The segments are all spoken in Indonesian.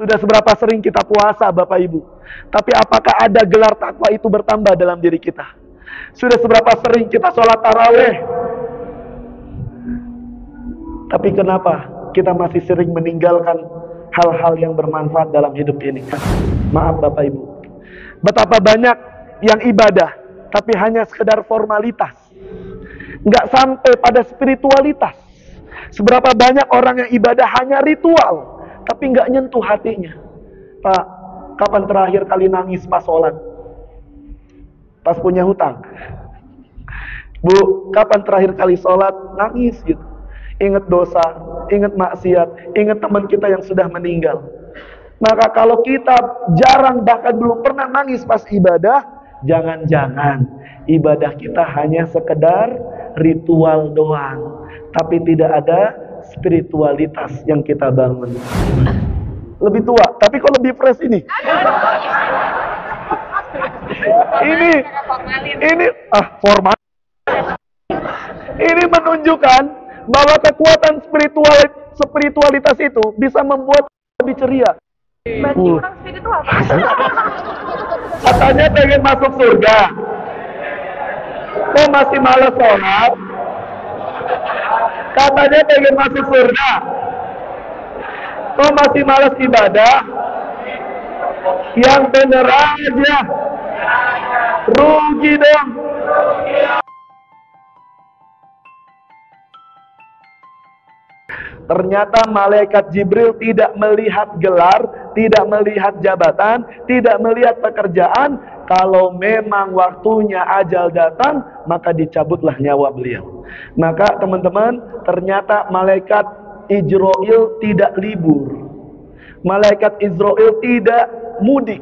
Sudah seberapa sering kita puasa Bapak Ibu, tapi apakah ada gelar takwa itu bertambah dalam diri kita? Sudah seberapa sering kita sholat taraweh, tapi kenapa kita masih sering meninggalkan hal-hal yang bermanfaat dalam hidup ini? Maaf Bapak Ibu, betapa banyak yang ibadah tapi hanya sekedar formalitas, nggak sampai pada spiritualitas. Seberapa banyak orang yang ibadah hanya ritual tapi nggak nyentuh hatinya. Pak, kapan terakhir kali nangis pas sholat? Pas punya hutang. Bu, kapan terakhir kali sholat nangis gitu? Ingat dosa, ingat maksiat, ingat teman kita yang sudah meninggal. Maka kalau kita jarang bahkan belum pernah nangis pas ibadah, jangan-jangan ibadah kita hanya sekedar ritual doang, tapi tidak ada spiritualitas yang kita bangun. Lebih tua, tapi kok lebih fresh ini? Ini formal. Ini menunjukkan bahwa kekuatan spiritualitas itu bisa membuat lebih ceria. Berarti orang spiritual. Katanya pengen masuk surga, kok masih malas sholat? Katanya pengen masuk surga, kok masih malas ibadah? Yang bener aja, rugi dong. Ternyata malaikat Jibril tidak melihat gelar, tidak melihat jabatan, tidak melihat pekerjaan. Kalau memang waktunya ajal datang, maka dicabutlah nyawa beliau. Maka teman-teman, ternyata malaikat Israel tidak libur. Malaikat Israel tidak mudik.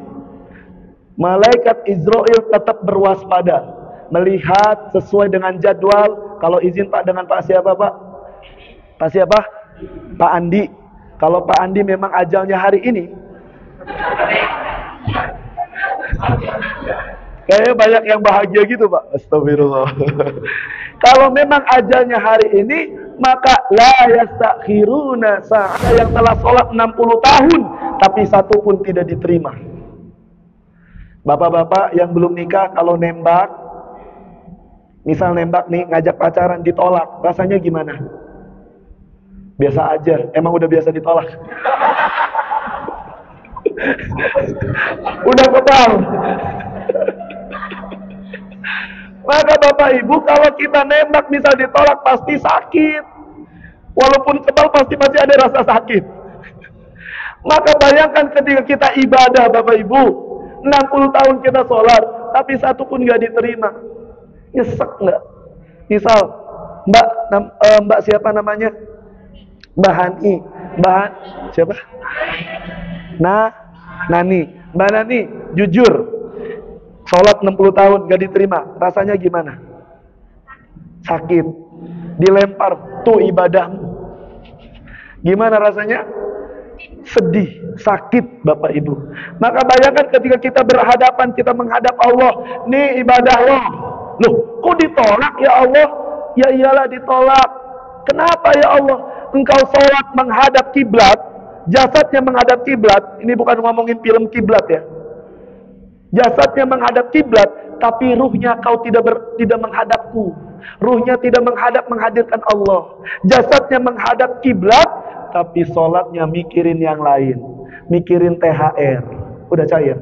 Malaikat Israel tetap berwaspada, melihat sesuai dengan jadwal. Kalau izin Pak, dengan Pak siapa Pak? Pak siapa? Pak Andi. Kalau Pak Andi memang ajalnya hari ini, kayaknya banyak yang bahagia gitu Pak. Astagfirullah. Kalau memang ajalnya hari ini, maka la yastakhiruna sa'ah. Yang telah sholat 60 tahun tapi satu pun tidak diterima. Bapak-bapak yang belum nikah, kalau nembak, misal nembak nih, ngajak pacaran, ditolak, rasanya gimana? Biasa aja, emang udah biasa ditolak. Udah kebal. Maka Bapak Ibu, kalau kita nembak misal ditolak, pasti sakit. Walaupun kebal pasti masih ada rasa sakit. Maka bayangkan ketika kita ibadah Bapak Ibu, 60 tahun kita sholat, tapi satu pun gak diterima. Nyesek nggak? Misal Mbak siapa namanya? Mbak Hani, siapa? Nani. Mbak Nani, jujur, sholat 60 tahun gak diterima, rasanya gimana? Sakit, dilempar, tuh ibadahmu. Gimana rasanya? Sedih, sakit Bapak Ibu. Maka bayangkan ketika kita berhadapan, kita menghadap Allah, nih ibadah lo. Loh, kok ditolak ya Allah? Ya iyalah ditolak. Kenapa ya Allah? Engkau sholat menghadap kiblat, jasadnya menghadap kiblat. Ini bukan ngomongin film kiblat ya. Jasadnya menghadap kiblat, tapi ruhnya kau tidak menghadapku. Ruhnya tidak menghadirkan Allah. Jasadnya menghadap kiblat, tapi sholatnya mikirin yang lain, mikirin THR. Udah cair.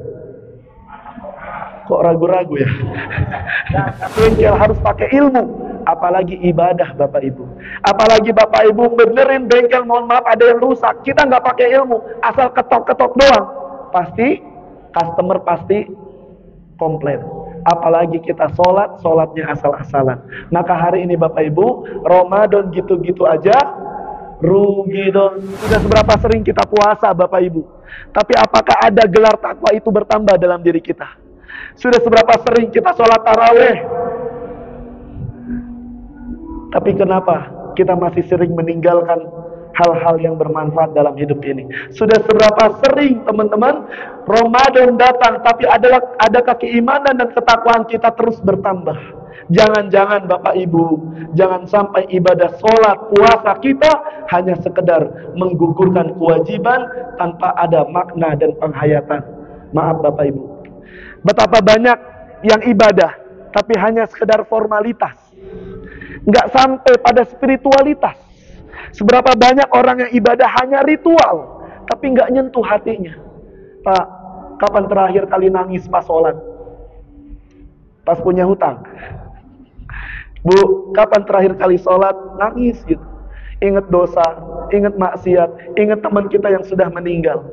Kok ragu-ragu ya? Bengkel harus pakai ilmu. Apalagi ibadah Bapak Ibu. Apalagi Bapak Ibu benerin bengkel, mohon maaf ada yang rusak, kita nggak pakai ilmu, asal ketok-ketok doang, pasti customer pasti komplain. Apalagi kita sholatnya asal-asalan. Maka hari ini Bapak Ibu, Ramadan gitu-gitu aja, rugi dong. Sudah seberapa sering kita puasa Bapak Ibu, tapi apakah ada gelar takwa itu bertambah dalam diri kita? Sudah seberapa sering kita sholat taraweh, tapi kenapa kita masih sering meninggalkan hal-hal yang bermanfaat dalam hidup ini? Sudah seberapa sering teman-teman Ramadan datang, tapi adakah keimanan dan ketakwaan kita terus bertambah? Jangan-jangan Bapak Ibu, jangan sampai ibadah sholat, puasa kita hanya sekedar menggugurkan kewajiban tanpa ada makna dan penghayatan. Maaf Bapak Ibu. Betapa banyak yang ibadah, tapi hanya sekedar formalitas. Nggak sampai pada spiritualitas. Seberapa banyak orang yang ibadah hanya ritual, tapi nggak nyentuh hatinya. Pak, kapan terakhir kali nangis pas sholat? Pas punya hutang. Bu, kapan terakhir kali sholat nangis gitu? Ingat dosa, ingat maksiat, ingat teman kita yang sudah meninggal.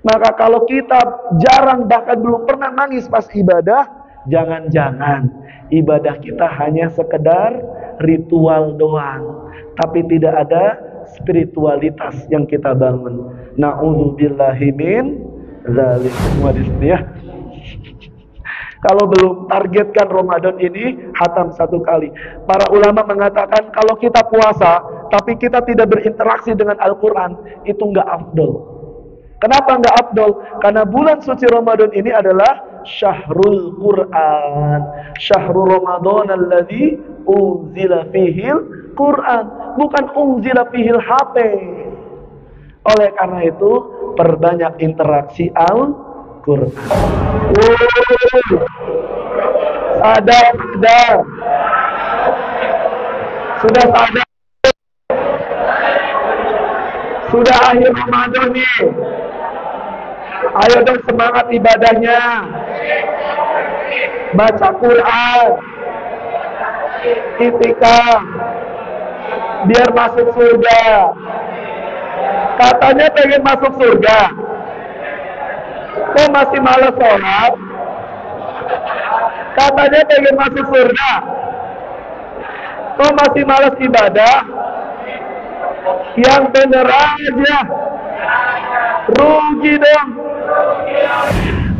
Maka kalau kita jarang bahkan belum pernah nangis pas ibadah, jangan-jangan ibadah kita hanya sekedar ritual doang, tapi tidak ada spiritualitas yang kita bangun. Na'udzubillahi min dzalik. Semua di sini ya. Kalau belum targetkan Ramadan ini khatam 1 kali. Para ulama mengatakan kalau kita puasa tapi kita tidak berinteraksi dengan Al-Quran, itu nggak afdol. Kenapa nggak afdol? Karena bulan suci Ramadan ini adalah Syahrul Quran. Syahrul Ramadan alladzi unzila fihil Quran, bukan unzila fihil HP. Oleh karena itu, perbanyak interaksi Al-Quran. Sadar. Sudah sadar. Sudah akhir Ramadan nih. Ayo dong semangat ibadahnya. Baca Quran, itikaf, biar masuk surga. Katanya pengen masuk surga, kok masih malas sholat? Katanya pengen masuk surga, kok masih malas ibadah? Yang bener aja, rugi dong.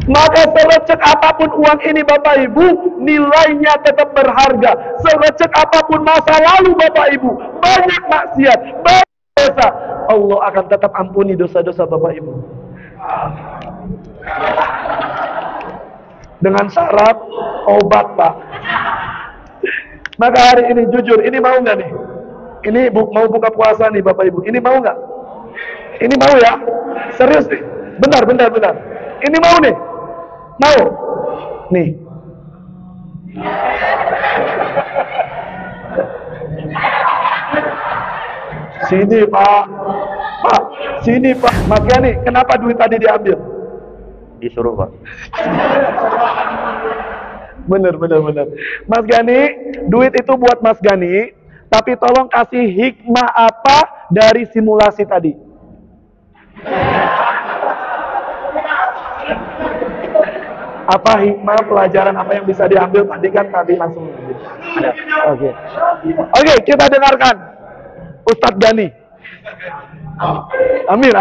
Maka selecek apapun uang ini Bapak Ibu, nilainya tetap berharga. Selecek apapun masa lalu Bapak Ibu, banyak maksiat, banyak dosa, Allah akan tetap ampuni dosa-dosa Bapak Ibu. Dengan syarat obat Pak. Maka hari ini jujur, ini mau nggak nih? Ini mau buka puasa nih Bapak Ibu, ini mau nggak? Ini mau ya? Serius nih? Benar. Ini mau nih? Mau? Nih. Sini Pak. Sini Pak. Mas Gani, kenapa duit tadi diambil? Disuruh Pak. Bener. Mas Gani, duit itu buat Mas Gani, tapi tolong kasih hikmah apa dari simulasi tadi? Apa hikmah pelajaran apa yang bisa diambil tadi kan tadi langsung ada. Oke, kita dengarkan Ustadz Gani. Amin.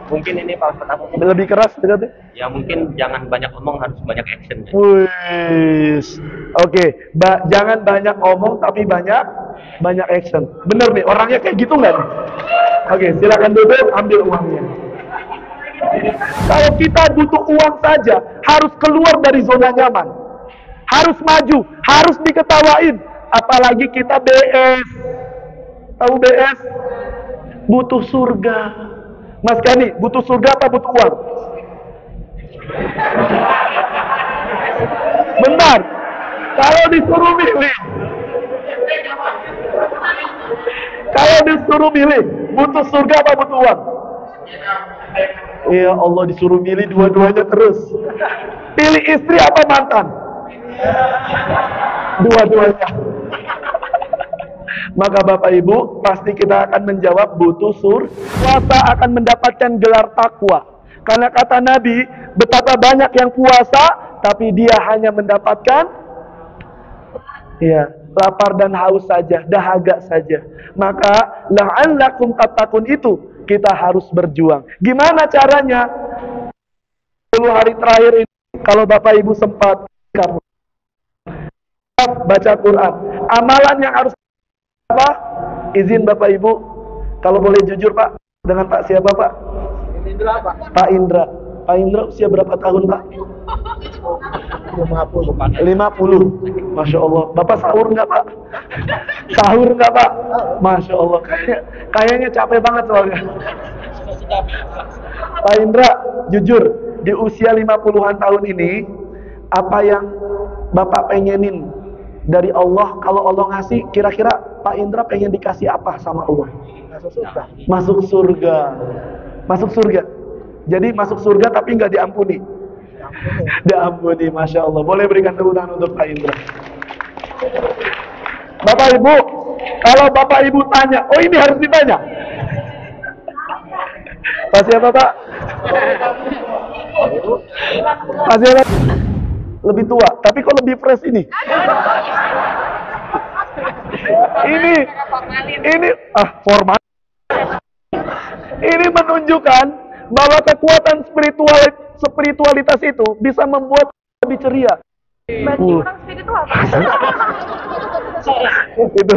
Mungkin ini Pak Ustadz apa? Lebih keras dekatnya? Ya mungkin jangan banyak omong, harus banyak action. Oke, jangan banyak omong tapi banyak action. Bener nih, orangnya kayak gitu nggak nih? Oke, silakan duduk, ambil uangnya. Kalau kita butuh uang saja, harus keluar dari zona nyaman, harus maju, harus diketawain. Apalagi kita BS. Tahu BS? Butuh surga. Mas Gani, butuh surga apa butuh uang? Bentar. Kalau disuruh milih, butuh surga apa butuh uang? Ya Allah, disuruh milih dua-duanya terus. Pilih istri apa mantan? Dua-duanya. Maka Bapak Ibu, pasti kita akan menjawab butuh surga. Puasa akan mendapatkan gelar takwa. Karena kata Nabi, betapa banyak yang puasa, tapi dia hanya mendapatkan lapar dan haus saja, dahaga saja. Maka la'allakum tattaqun itu kita harus berjuang. Gimana caranya? 10 hari terakhir ini, kalau Bapak Ibu sempat baca Quran, amalan yang harus apa? Izin Bapak Ibu, kalau boleh jujur Pak, dengan Pak siapa Pak? Pak Indra. Pak Indra usia berapa tahun, Pak? 50. Masya Allah. Bapak sahur nggak, Pak? Sahur nggak, Pak? Masya Allah. Kayaknya capek banget soalnya. Pak Indra, jujur, di usia 50-an tahun ini, apa yang Bapak pengenin dari Allah? Kalau Allah ngasih, kira-kira Pak Indra pengen dikasih apa sama Allah? Masuk surga. Masuk surga. Jadi masuk surga tapi nggak diampuni. Diampuni, Masya Allah. Boleh berikan tepuk tangan untuk Pak Indra. Bapak Ibu, kalau Bapak Ibu tanya, oh ini harus ditanya. Pak siapa, Pak? Pak siapa? Lebih tua, tapi kok lebih fresh ini? Ini formal. Ini menunjukkan bahwa kekuatan spiritualitas itu bisa membuat lebih ceria. Berarti orang spiritual, Pak. Itu.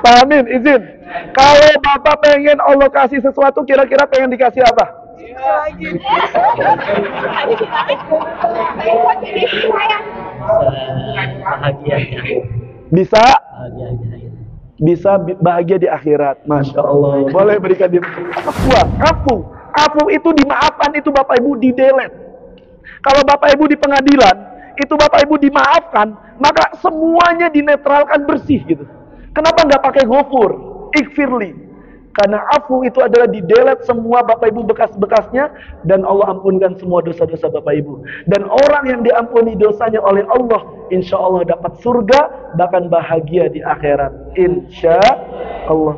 Pak Amin, izin. Kalau Bapak pengen Allah kasih sesuatu, kira-kira pengen dikasih apa? Bisa bahagia di akhirat. Masya Allah. Boleh berikan dia. Afu itu dimaafkan, itu Bapak Ibu di delete. Kalau Bapak Ibu di pengadilan, itu Bapak Ibu dimaafkan, maka semuanya dinetralkan bersih gitu. Kenapa nggak pakai ghafur, ikfirli? Karena afu itu adalah di delete semua Bapak Ibu bekas-bekasnya, dan Allah ampunkan semua dosa-dosa Bapak Ibu. Dan orang yang diampuni dosanya oleh Allah, insya Allah dapat surga, bahkan bahagia di akhirat. Insya Allah.